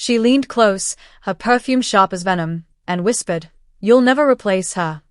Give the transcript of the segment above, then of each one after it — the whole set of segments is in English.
She leaned close, her perfume sharp as venom, and whispered, "You'll never replace her."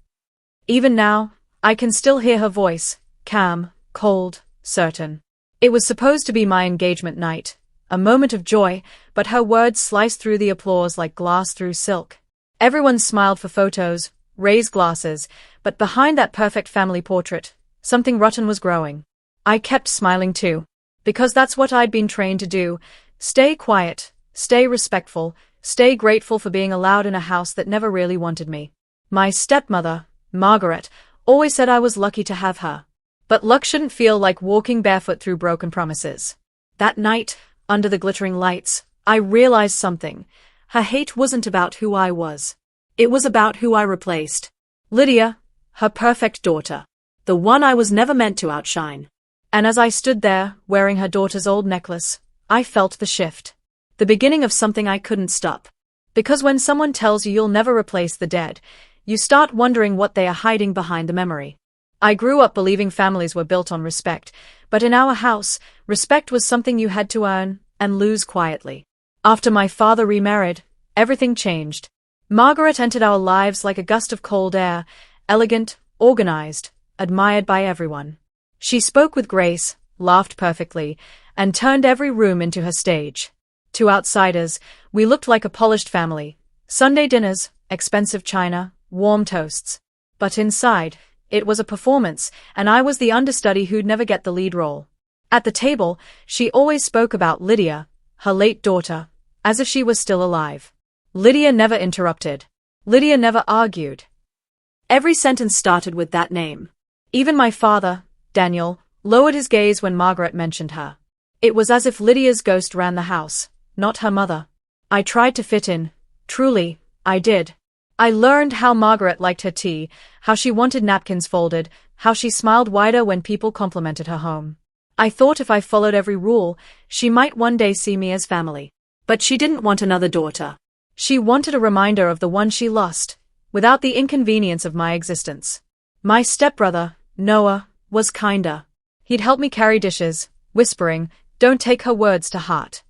Even now, I can still hear her voice, calm, cold, certain. It was supposed to be my engagement night, a moment of joy, but her words sliced through the applause like glass through silk. Everyone smiled for photos, raised glasses, but behind that perfect family portrait, something rotten was growing. I kept smiling too, because that's what I'd been trained to do: stay quiet, stay respectful, stay grateful for being allowed in a house that never really wanted me. My stepmother, Margaret, always said I was lucky to have her. But luck shouldn't feel like walking barefoot through broken promises. That night, under the glittering lights, I realized something. Her hate wasn't about who I was. It was about who I replaced. Lydia, her perfect daughter. The one I was never meant to outshine. And as I stood there, wearing her daughter's old necklace, I felt the shift. The beginning of something I couldn't stop. Because when someone tells you you'll never replace the dead, you start wondering what they are hiding behind the memory. I grew up believing families were built on respect, but in our house, respect was something you had to earn and lose quietly. After my father remarried, everything changed. Margaret entered our lives like a gust of cold air, elegant, organized, admired by everyone. She spoke with grace, laughed perfectly, and turned every room into her stage. To outsiders, we looked like a polished family. Sunday dinners, expensive china, warm toasts. But inside, it was a performance, and I was the understudy who'd never get the lead role. At the table, she always spoke about Lydia, her late daughter, as if she was still alive. Lydia never interrupted. Lydia never argued. Every sentence started with that name. Even my father, Daniel, lowered his gaze when Margaret mentioned her. It was as if Lydia's ghost ran the house, not her mother. I tried to fit in. Truly, I did. I learned how Margaret liked her tea, how she wanted napkins folded, how she smiled wider when people complimented her home. I thought if I followed every rule, she might one day see me as family. But she didn't want another daughter. She wanted a reminder of the one she lost, without the inconvenience of my existence. My stepbrother, Noah, was kinder. He'd help me carry dishes, whispering, "Don't take her words to heart."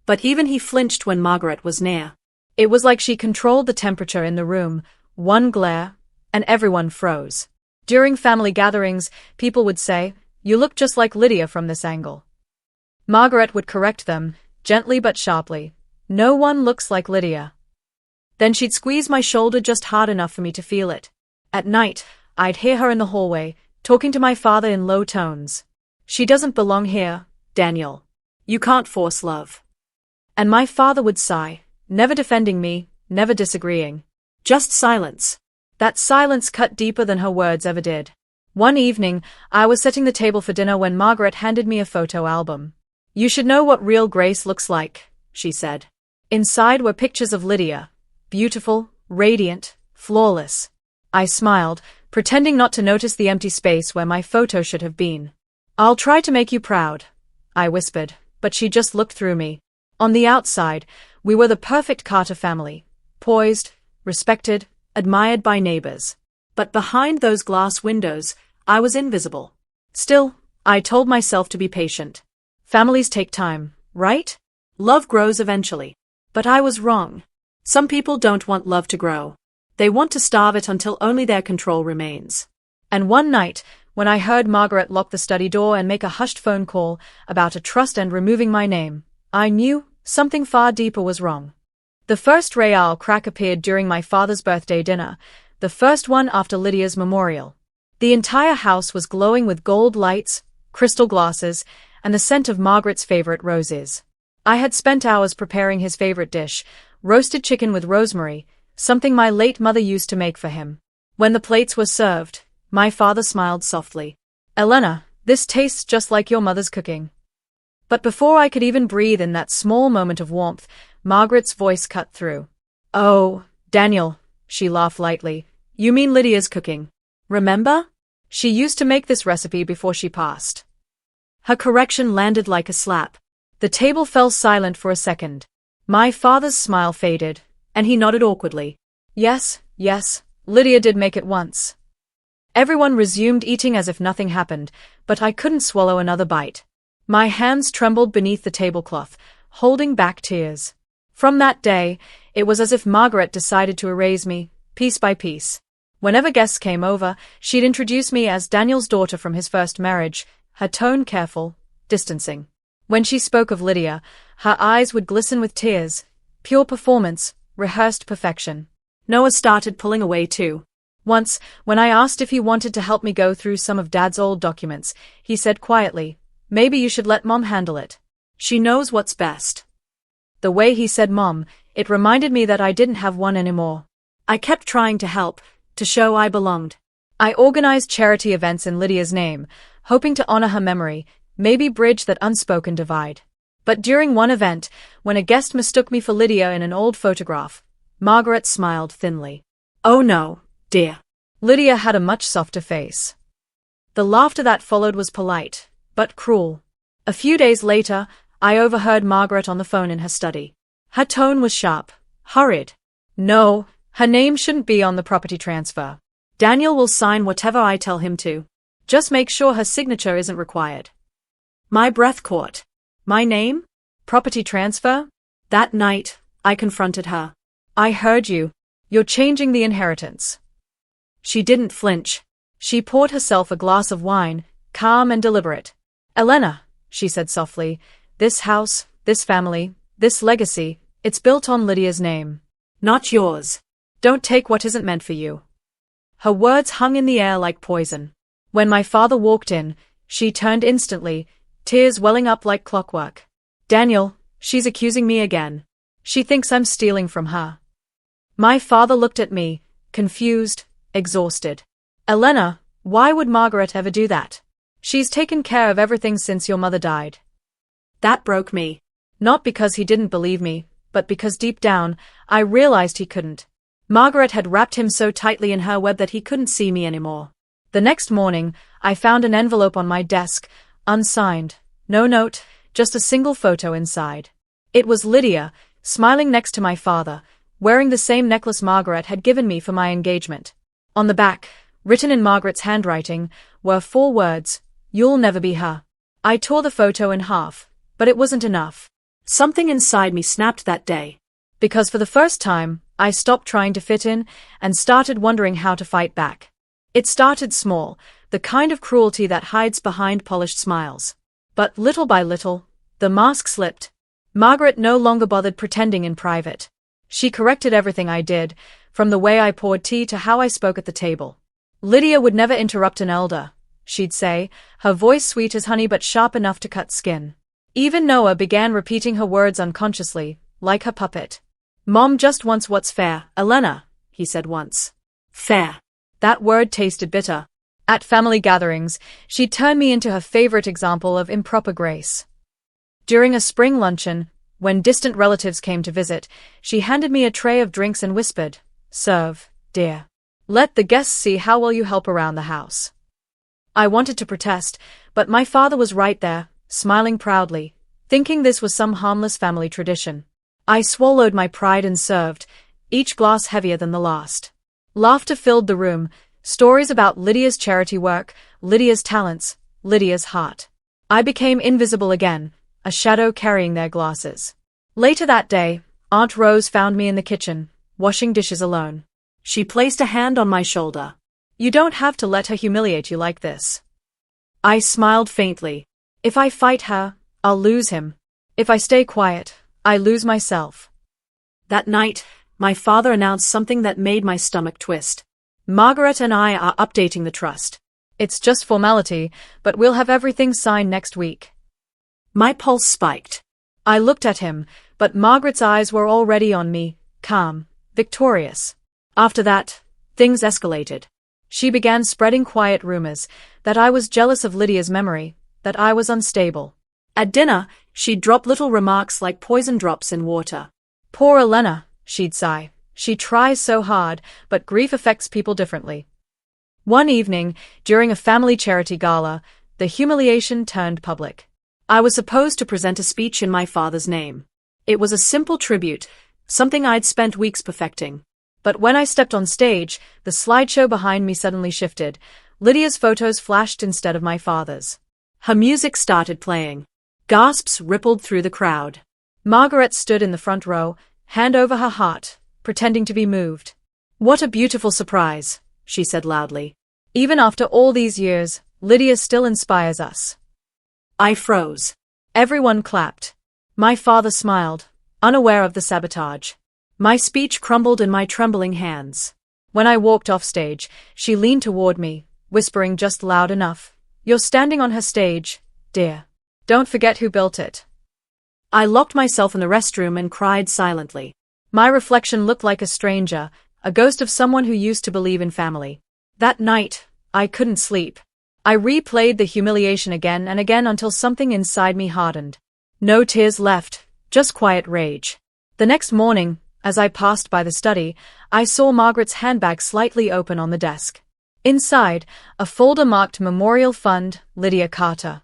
But even he flinched when Margaret was near. It was like she controlled the temperature in the room, one glare, and everyone froze. During family gatherings, people would say, "You look just like Lydia from this angle." Margaret would correct them, gently but sharply. "No one looks like Lydia." Then she'd squeeze my shoulder just hard enough for me to feel it. At night, I'd hear her in the hallway, talking to my father in low tones. "She doesn't belong here, Daniel. You can't force love." And my father would sigh, never defending me, never disagreeing. Just silence. That silence cut deeper than her words ever did. One evening, I was setting the table for dinner when Margaret handed me a photo album. "You should know what real grace looks like," she said. Inside were pictures of Lydia. Beautiful, radiant, flawless. I smiled, pretending not to notice the empty space where my photo should have been. "I'll try to make you proud," I whispered, but she just looked through me. On the outside, we were the perfect Carter family, poised, respected, admired by neighbors. But behind those glass windows, I was invisible. Still, I told myself to be patient. Families take time, right? Love grows eventually. But I was wrong. Some people don't want love to grow. They want to starve it until only their control remains. And one night, when I heard Margaret lock the study door and make a hushed phone call about a trust and removing my name, I knew something far deeper was wrong. The first Betrayal crack appeared during my father's birthday dinner, the first one after Lydia's memorial. The entire house was glowing with gold lights, crystal glasses, and the scent of Margaret's favorite roses. I had spent hours preparing his favorite dish, roasted chicken with rosemary, something my late mother used to make for him. When the plates were served, my father smiled softly. "Elena, this tastes just like your mother's cooking." But before I could even breathe in that small moment of warmth, Margaret's voice cut through. "Oh, Daniel," she laughed lightly. "You mean Lydia's cooking. Remember? She used to make this recipe before she passed." Her correction landed like a slap. The table fell silent for a second. My father's smile faded, and he nodded awkwardly. Yes, Lydia did make it once." Everyone resumed eating as if nothing happened, but I couldn't swallow another bite. My hands trembled beneath the tablecloth, holding back tears. From that day, it was as if Margaret decided to erase me, piece by piece. Whenever guests came over, she'd introduce me as Daniel's daughter from his first marriage, her tone careful, distancing. When she spoke of Lydia, her eyes would glisten with tears, pure performance, rehearsed perfection. Noah started pulling away too. Once, when I asked if he wanted to help me go through some of Dad's old documents, he said quietly, "Maybe you should let Mom handle it. She knows what's best." The way he said Mom, it reminded me that I didn't have one anymore. I kept trying to help, to show I belonged. I organized charity events in Lydia's name, hoping to honor her memory, maybe bridge that unspoken divide. But during one event, when a guest mistook me for Lydia in an old photograph, Margaret smiled thinly. "Oh no, dear." Lydia had a much softer face. The laughter that followed was polite, but cruel. A few days later, I overheard Margaret on the phone in her study. Her tone was sharp, hurried. "No, her name shouldn't be on the property transfer. Daniel will sign whatever I tell him to. Just make sure her signature isn't required." My breath caught. My name? Property transfer? That night, I confronted her. "I heard you. You're changing the inheritance." She didn't flinch. She poured herself a glass of wine, calm and deliberate. "Elena," she said softly, "this house, this family, this legacy, it's built on Lydia's name. Not yours. Don't take what isn't meant for you." Her words hung in the air like poison. When my father walked in, she turned instantly, tears welling up like clockwork. "Daniel, she's accusing me again. She thinks I'm stealing from her." My father looked at me, confused, exhausted. "Elena, why would Margaret ever do that? She's taken care of everything since your mother died." That broke me. Not because he didn't believe me, but because deep down, I realized he couldn't. Margaret had wrapped him so tightly in her web that he couldn't see me anymore. The next morning, I found an envelope on my desk, unsigned, no note, just a single photo inside. It was Lydia, smiling next to my father, wearing the same necklace Margaret had given me for my engagement. On the back, written in Margaret's handwriting, were 4 words, "You'll never be her." I tore the photo in half, but it wasn't enough. Something inside me snapped that day. Because for the first time, I stopped trying to fit in and started wondering how to fight back. It started small, the kind of cruelty that hides behind polished smiles. But little by little, the mask slipped. Margaret no longer bothered pretending in private. She corrected everything I did, from the way I poured tea to how I spoke at the table. Lydia would never interrupt an elder, she'd say, her voice sweet as honey but sharp enough to cut skin. Even Noah began repeating her words unconsciously, like her puppet. "Mom just wants what's fair, Elena," he said once. Fair. That word tasted bitter. At family gatherings, she'd turn me into her favorite example of improper grace. During a spring luncheon, when distant relatives came to visit, she handed me a tray of drinks and whispered, "Serve, dear. Let the guests see how well you help around the house." I wanted to protest, but my father was right there, smiling proudly, thinking this was some harmless family tradition. I swallowed my pride and served, each glass heavier than the last. Laughter filled the room, stories about Lydia's charity work, Lydia's talents, Lydia's heart. I became invisible again, a shadow carrying their glasses. Later that day, Aunt Rose found me in the kitchen, washing dishes alone. She placed a hand on my shoulder. "You don't have to let her humiliate you like this." I smiled faintly. "If I fight her, I'll lose him. If I stay quiet, I lose myself." That night, my father announced something that made my stomach twist. "Margaret and I are updating the trust. It's just formality, but we'll have everything signed next week." My pulse spiked. I looked at him, but Margaret's eyes were already on me, calm, victorious. After that, things escalated. She began spreading quiet rumors, that I was jealous of Lydia's memory, that I was unstable. At dinner, she'd drop little remarks like poison drops in water. "Poor Elena," she'd sigh. "She tries so hard, but grief affects people differently." One evening, during a family charity gala, the humiliation turned public. I was supposed to present a speech in my father's name. It was a simple tribute, something I'd spent weeks perfecting. But when I stepped on stage, the slideshow behind me suddenly shifted. Lydia's photos flashed instead of my father's. Her music started playing. Gasps rippled through the crowd. Margaret stood in the front row, hand over her heart, pretending to be moved. "What a beautiful surprise," she said loudly. "Even after all these years, Lydia still inspires us." I froze. Everyone clapped. My father smiled, unaware of the sabotage. My speech crumbled in my trembling hands. When I walked off stage, she leaned toward me, whispering just loud enough, "You're standing on her stage, dear. Don't forget who built it." I locked myself in the restroom and cried silently. My reflection looked like a stranger, a ghost of someone who used to believe in family. That night, I couldn't sleep. I replayed the humiliation again and again until something inside me hardened. No tears left, just quiet rage. The next morning, as I passed by the study, I saw Margaret's handbag slightly open on the desk. Inside, a folder marked Memorial Fund, Lydia Carter.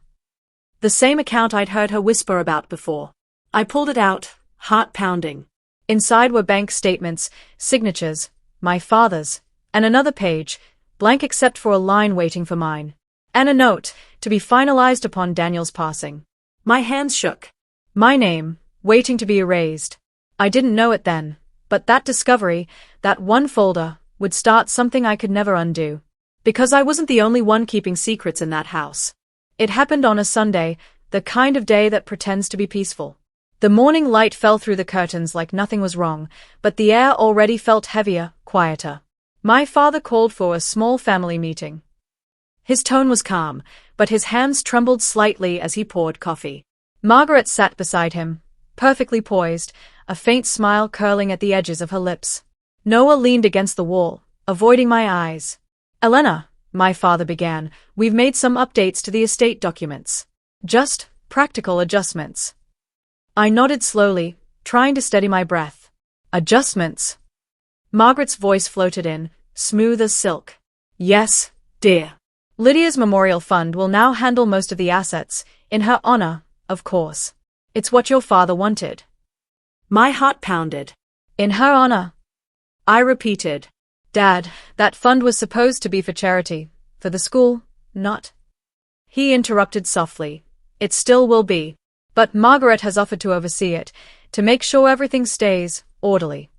The same account I'd heard her whisper about before. I pulled it out, heart pounding. Inside were bank statements, signatures, my father's, and another page, blank except for a line waiting for mine. And a note, to be finalized upon Daniel's passing. My hands shook. My name, waiting to be erased. I didn't know it then, but that discovery, that one folder, would start something I could never undo. Because I wasn't the only one keeping secrets in that house. It happened on a Sunday, the kind of day that pretends to be peaceful. The morning light fell through the curtains like nothing was wrong, but the air already felt heavier, quieter. My father called for a small family meeting. His tone was calm, but his hands trembled slightly as he poured coffee. Margaret sat beside him, perfectly poised, a faint smile curling at the edges of her lips. Noah leaned against the wall, avoiding my eyes. "Elena," my father began, "we've made some updates to the estate documents. Just practical adjustments." I nodded slowly, trying to steady my breath. "Adjustments?" Margaret's voice floated in, smooth as silk. "Yes, dear. Lydia's memorial fund will now handle most of the assets, in her honor, of course. It's what your father wanted." My heart pounded. "In her honor?" I repeated. "Dad, that fund was supposed to be for charity, for the school, not." He interrupted softly. "It still will be. But Margaret has offered to oversee it, to make sure everything stays orderly."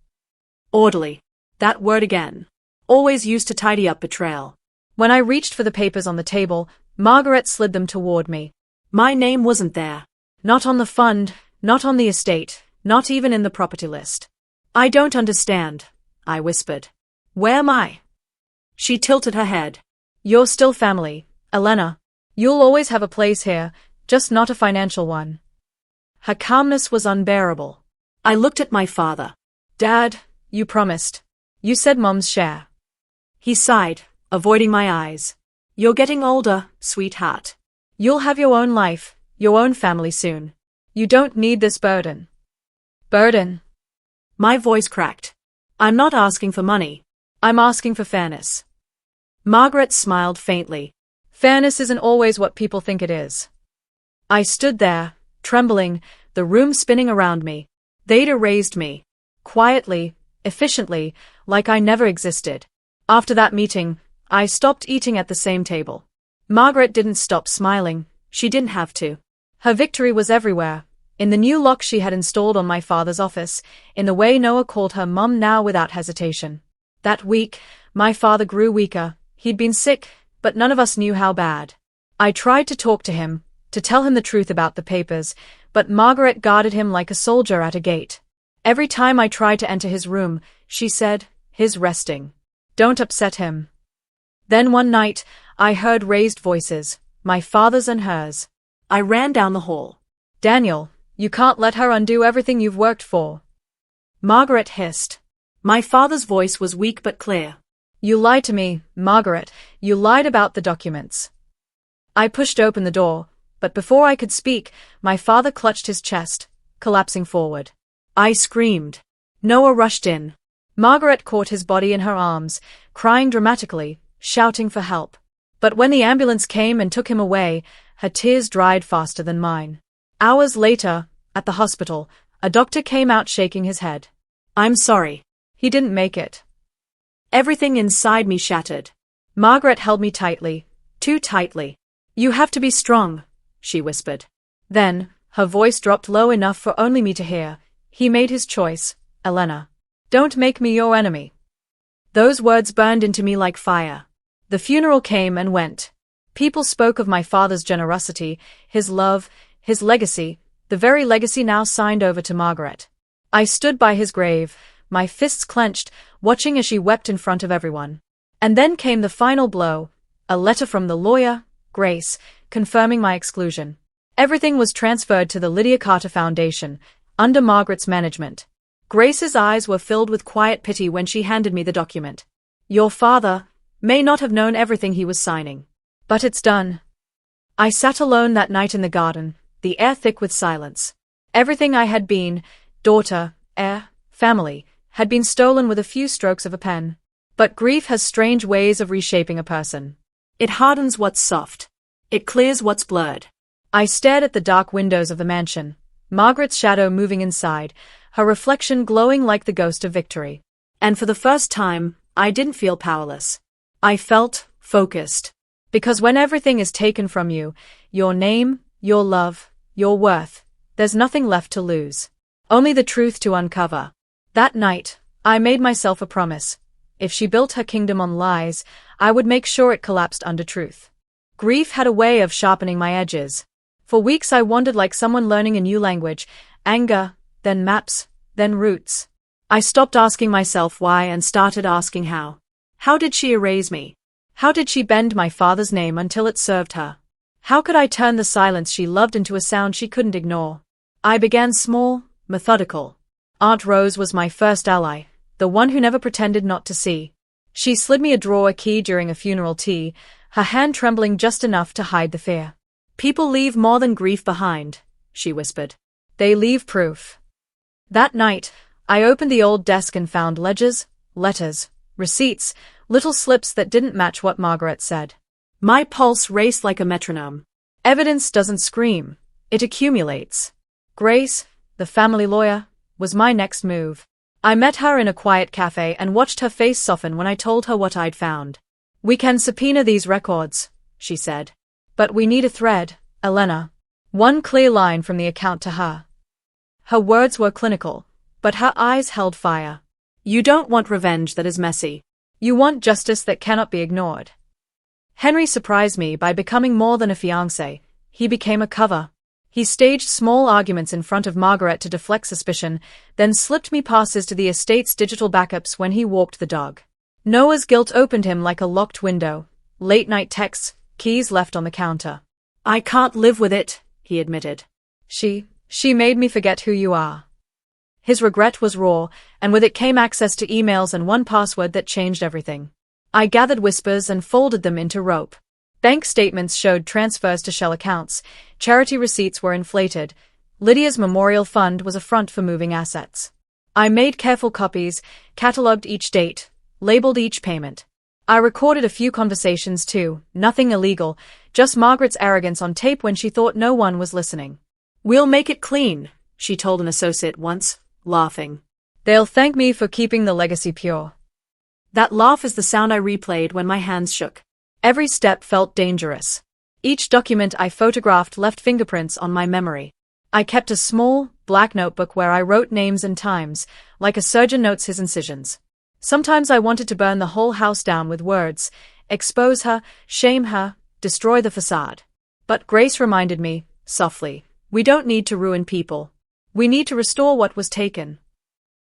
Orderly. That word again. Always used to tidy up betrayal. When I reached for the papers on the table, Margaret slid them toward me. My name wasn't there. Not on the fund, not on the estate, not even in the property list. "I don't understand," I whispered. "Where am I?" She tilted her head. "You're still family, Elena. You'll always have a place here, just not a financial one." Her calmness was unbearable. I looked at my father. "Dad, you promised. You said Mom's share." He sighed, avoiding my eyes. "You're getting older, sweetheart. You'll have your own life, your own family soon. You don't need this burden." "Burden?" My voice cracked. "I'm not asking for money. I'm asking for fairness." Margaret smiled faintly. "Fairness isn't always what people think it is." I stood there, trembling, the room spinning around me. They'd erased me. Quietly, efficiently, like I never existed. After that meeting, I stopped eating at the same table. Margaret didn't stop smiling. She didn't have to. Her victory was everywhere. In the new lock she had installed on my father's office, in the way Noah called her Mum now without hesitation. That week, my father grew weaker. He'd been sick, but none of us knew how bad. I tried to talk to him, to tell him the truth about the papers, but Margaret guarded him like a soldier at a gate. Every time I tried to enter his room, she said, "He's resting. Don't upset him." Then one night, I heard raised voices, my father's and hers. I ran down the hall. "Daniel, you can't let her undo everything you've worked for." Margaret hissed. My father's voice was weak but clear. "You lied to me, Margaret. You lied about the documents." I pushed open the door, but before I could speak, my father clutched his chest, collapsing forward. I screamed. Noah rushed in. Margaret caught his body in her arms, crying dramatically, shouting for help. But when the ambulance came and took him away, her tears dried faster than mine. Hours later, at the hospital, a doctor came out shaking his head. "I'm sorry. He didn't make it." Everything inside me shattered. Margaret held me tightly, too tightly. "You have to be strong," she whispered. Then, Her voice dropped low enough for only me to hear. He made his choice, Elena. Don't make me your enemy. Those words burned into me like fire. The funeral came and went. People spoke of my father's generosity, his love, his legacy, the very legacy now signed over to Margaret. I stood by his grave, my fists clenched, watching as she wept in front of everyone. And then came the final blow, a letter from the lawyer, Grace, confirming my exclusion. Everything was transferred to the Lydia Carter Foundation, under Margaret's management. Grace's eyes were filled with quiet pity when she handed me the document. Your father may not have known everything he was signing. But it's done. I sat alone that night in the garden, the air thick with silence. Everything I had been, daughter, heir, family, had been stolen with a few strokes of a pen. But grief has strange ways of reshaping a person. It hardens what's soft. It clears what's blurred. I stared at the dark windows of the mansion, Margaret's shadow moving inside, her reflection glowing like the ghost of victory. And for the first time, I didn't feel powerless. I felt focused. Because when everything is taken from you, your name, your love, your worth, there's nothing left to lose. Only the truth to uncover. That night, I made myself a promise. If she built her kingdom on lies, I would make sure it collapsed under truth. Grief had a way of sharpening my edges. For weeks I wandered like someone learning a new language, anger, then maps, then roots. I stopped asking myself why and started asking how. How did she erase me? How did she bend my father's name until it served her? How could I turn the silence she loved into a sound she couldn't ignore? I began small, methodical. Aunt Rose was my first ally, the one who never pretended not to see. She slid me a drawer key during a funeral tea, her hand trembling just enough to hide the fear. People leave more than grief behind, she whispered. They leave proof. That night, I opened the old desk and found ledgers, letters, receipts, little slips that didn't match what Margaret said. My pulse raced like a metronome. Evidence doesn't scream, it accumulates. Grace, the family lawyer, was my next move. I met her in a quiet cafe and watched her face soften when I told her what I'd found. We can subpoena these records, she said. But we need a thread, Elena. One clear line from the account to her. Her words were clinical, but her eyes held fire. You don't want revenge that is messy. You want justice that cannot be ignored. Henry surprised me by becoming more than a fiancé. He became a cover. He staged small arguments in front of Margaret to deflect suspicion, then slipped me passes to the estate's digital backups when he walked the dog. Noah's guilt opened him like a locked window. Late-night texts, keys left on the counter. I can't live with it, he admitted. She made me forget who you are. His regret was raw, and with it came access to emails and one password that changed everything. I gathered whispers and folded them into rope. Bank statements showed transfers to shell accounts, charity receipts were inflated, Lydia's memorial fund was a front for moving assets. I made careful copies, catalogued each date, labeled each payment. I recorded a few conversations too, nothing illegal, just Margaret's arrogance on tape when she thought no one was listening. We'll make it clean, she told an associate once, laughing. They'll thank me for keeping the legacy pure. That laugh is the sound I replayed when my hands shook. Every step felt dangerous. Each document I photographed left fingerprints on my memory. I kept a small, black notebook where I wrote names and times, like a surgeon notes his incisions. Sometimes I wanted to burn the whole house down with words, expose her, shame her, destroy the facade. But Grace reminded me, softly, we don't need to ruin people. We need to restore what was taken.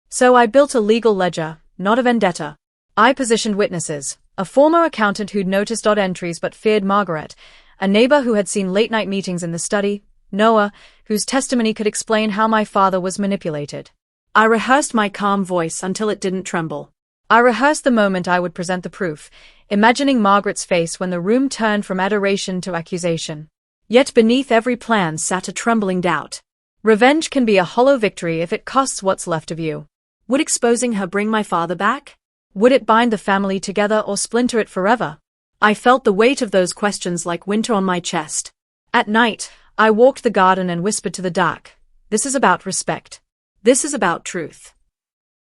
So I built a legal ledger, not a vendetta. I positioned witnesses, a former accountant who'd noticed odd entries but feared Margaret, a neighbor who had seen late-night meetings in the study, Noah, whose testimony could explain how my father was manipulated. I rehearsed my calm voice until it didn't tremble. I rehearsed the moment I would present the proof, imagining Margaret's face when the room turned from adoration to accusation. Yet beneath every plan sat a trembling doubt. Revenge can be a hollow victory if it costs what's left of you. Would exposing her bring my father back? Would it bind the family together or splinter it forever? I felt the weight of those questions like winter on my chest. At night, I walked the garden and whispered to the dark, this is about respect. This is about truth.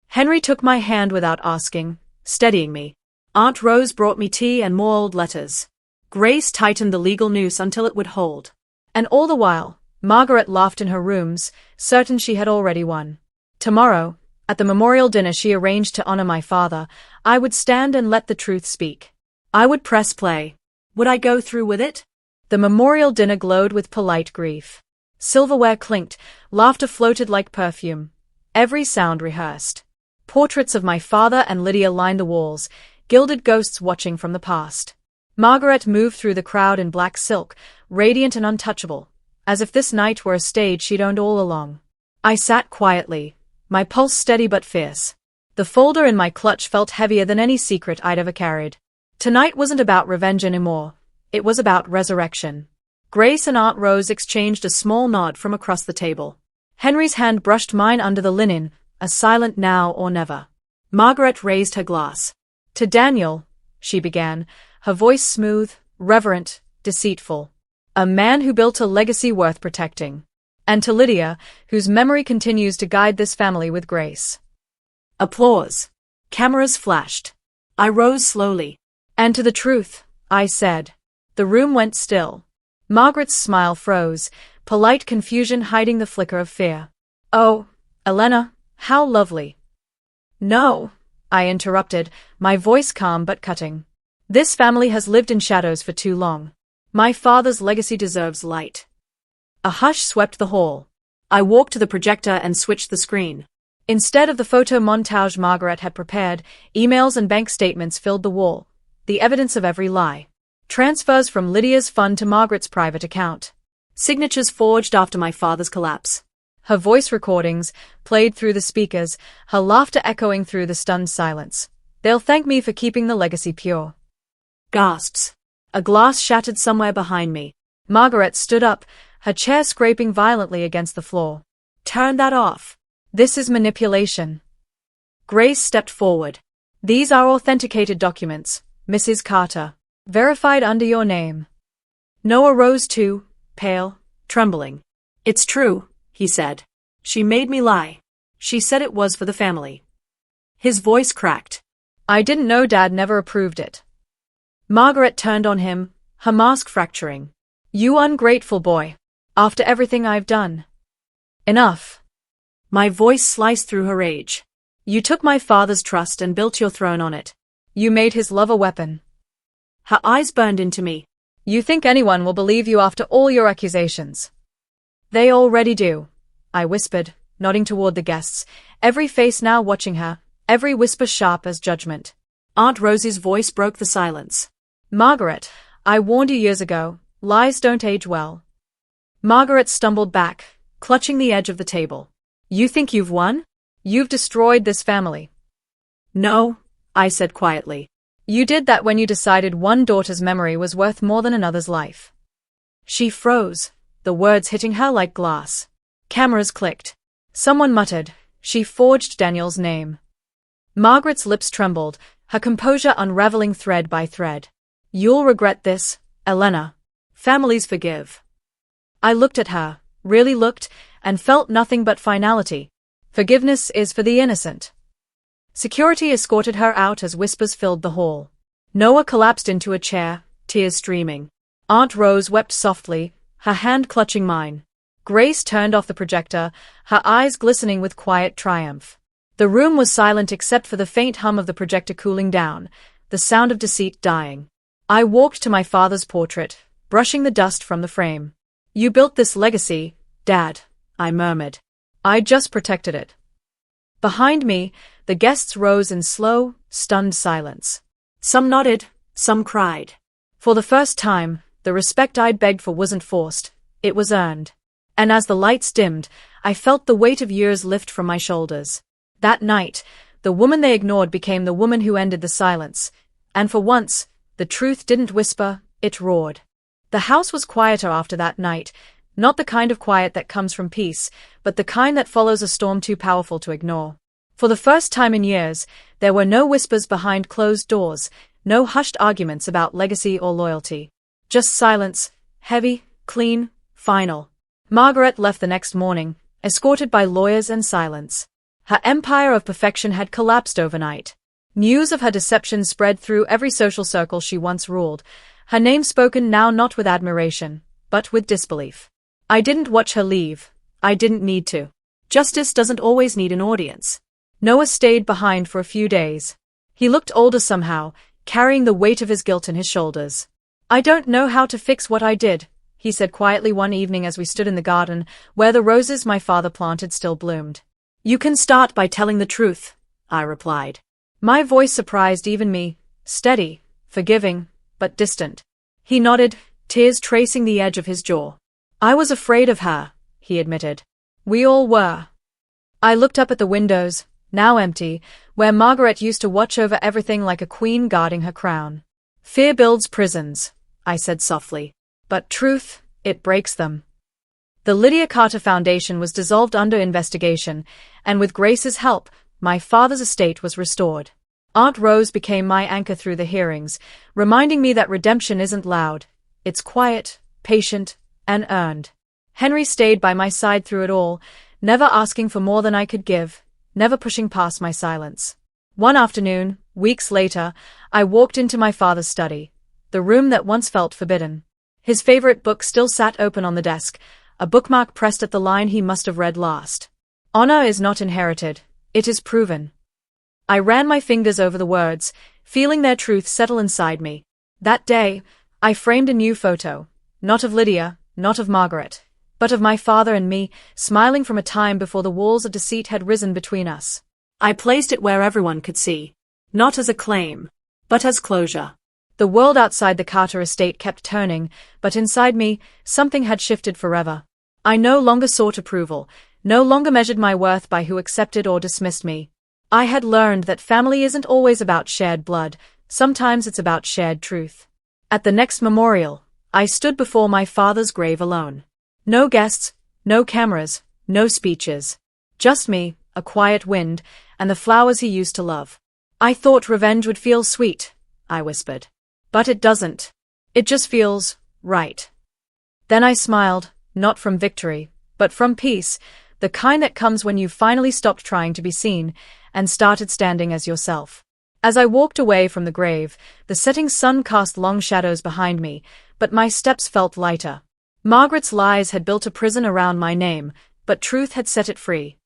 Henry took my hand without asking, steadying me. Aunt Rose brought me tea and more old letters. Grace tightened the legal noose until it would hold. And all the while, Margaret laughed in her rooms, certain she had already won. Tomorrow, at the memorial dinner she arranged to honor my father, I would stand and let the truth speak. I would press play. Would I go through with it? The memorial dinner glowed with polite grief. Silverware clinked, laughter floated like perfume. Every sound rehearsed. Portraits of my father and Lydia lined the walls, gilded ghosts watching from the past. Margaret moved through the crowd in black silk, radiant and untouchable, as if this night were a stage she'd owned all along. I sat quietly, my pulse steady but fierce. The folder in my clutch felt heavier than any secret I'd ever carried. Tonight wasn't about revenge anymore. It was about resurrection. Grace and Aunt Rose exchanged a small nod from across the table. Henry's hand brushed mine under the linen, a silent now or never. Margaret raised her glass. To Daniel, she began, her voice smooth, reverent, deceitful. A man who built a legacy worth protecting. And to Lydia, whose memory continues to guide this family with grace. Applause. Cameras flashed. I rose slowly. And to the truth, I said. The room went still. Margaret's smile froze, polite confusion hiding the flicker of fear. Oh, Elena, how lovely. No, I interrupted, my voice calm but cutting. This family has lived in shadows for too long. My father's legacy deserves light. A hush swept the hall. I walked to the projector and switched the screen. Instead of the photo montage Margaret had prepared, emails and bank statements filled the wall, the evidence of every lie. Transfers from Lydia's fund to Margaret's private account. Signatures forged after my father's collapse. Her voice recordings played through the speakers, her laughter echoing through the stunned silence. They'll thank me for keeping the legacy pure. Gasps. A glass shattered somewhere behind me. Margaret stood up, her chair scraping violently against the floor. Turn that off. This is manipulation. Grace stepped forward. These are authenticated documents, Mrs. Carter. Verified under your name. Noah rose too, pale, trembling. It's true, he said. She made me lie. She said it was for the family. His voice cracked. I didn't know Dad never approved it. Margaret turned on him, her mask fracturing. You ungrateful boy. After everything I've done. Enough. My voice sliced through her rage. You took my father's trust and built your throne on it. You made his love a weapon. Her eyes burned into me. You think anyone will believe you after all your accusations? They already do, I whispered, nodding toward the guests, every face now watching her, every whisper sharp as judgment. Aunt Rosie's voice broke the silence. Margaret, I warned you years ago, lies don't age well. Margaret stumbled back, clutching the edge of the table. You think you've won? You've destroyed this family. No, I said quietly. You did that when you decided one daughter's memory was worth more than another's life. She froze, the words hitting her like glass. Cameras clicked. Someone muttered, she forged Daniel's name. Margaret's lips trembled, her composure unraveling thread by thread. You'll regret this, Elena. Families forgive. I looked at her, really looked, and felt nothing but finality. Forgiveness is for the innocent. Security escorted her out as whispers filled the hall. Noah collapsed into a chair, tears streaming. Aunt Rose wept softly, her hand clutching mine. Grace turned off the projector, her eyes glistening with quiet triumph. The room was silent except for the faint hum of the projector cooling down, the sound of deceit dying. I walked to my father's portrait, brushing the dust from the frame. You built this legacy, Dad, I murmured. I just protected it. Behind me, the guests rose in slow, stunned silence. Some nodded, some cried. For the first time, the respect I'd begged for wasn't forced, it was earned. And as the lights dimmed, I felt the weight of years lift from my shoulders. That night, the woman they ignored became the woman who ended the silence. And for once, the truth didn't whisper, it roared. The house was quieter after that night, not the kind of quiet that comes from peace, but the kind that follows a storm too powerful to ignore. For the first time in years, there were no whispers behind closed doors, no hushed arguments about legacy or loyalty. Just silence, heavy, clean, final. Margaret left the next morning, escorted by lawyers and silence. Her empire of perfection had collapsed overnight. News of her deception spread through every social circle she once ruled, her name spoken now not with admiration, but with disbelief. I didn't watch her leave. I didn't need to. Justice doesn't always need an audience. Noah stayed behind for a few days. He looked older somehow, carrying the weight of his guilt in his shoulders. I don't know how to fix what I did, he said quietly one evening as we stood in the garden, where the roses my father planted still bloomed. You can start by telling the truth, I replied. My voice surprised even me, steady, forgiving, but distant. He nodded, tears tracing the edge of his jaw. I was afraid of her, he admitted. We all were. I looked up at the windows, now empty, where Margaret used to watch over everything like a queen guarding her crown. Fear builds prisons, I said softly. But truth, it breaks them. The Lydia Carter Foundation was dissolved under investigation, and with Grace's help, my father's estate was restored. Aunt Rose became my anchor through the hearings, reminding me that redemption isn't loud. It's quiet, patient, and earned. Henry stayed by my side through it all, never asking for more than I could give, never pushing past my silence. One afternoon, weeks later, I walked into my father's study, the room that once felt forbidden. His favorite book still sat open on the desk, a bookmark pressed at the line he must have read last. Honor is not inherited, it is proven. I ran my fingers over the words, feeling their truth settle inside me. That day, I framed a new photo, not of Lydia, not of Margaret, but of my father and me, smiling from a time before the walls of deceit had risen between us. I placed it where everyone could see, not as a claim, but as closure. The world outside the Carter estate kept turning, but inside me, something had shifted forever. I no longer sought approval, no longer measured my worth by who accepted or dismissed me. I had learned that family isn't always about shared blood, sometimes it's about shared truth. At the next memorial, I stood before my father's grave alone. No guests, no cameras, no speeches. Just me, a quiet wind, and the flowers he used to love. I thought revenge would feel sweet, I whispered. But it doesn't. It just feels right. Then I smiled, not from victory, but from peace, the kind that comes when you've finally stopped trying to be seen and started standing as yourself. As I walked away from the grave, the setting sun cast long shadows behind me, but my steps felt lighter. Margaret's lies had built a prison around my name, but truth had set it free.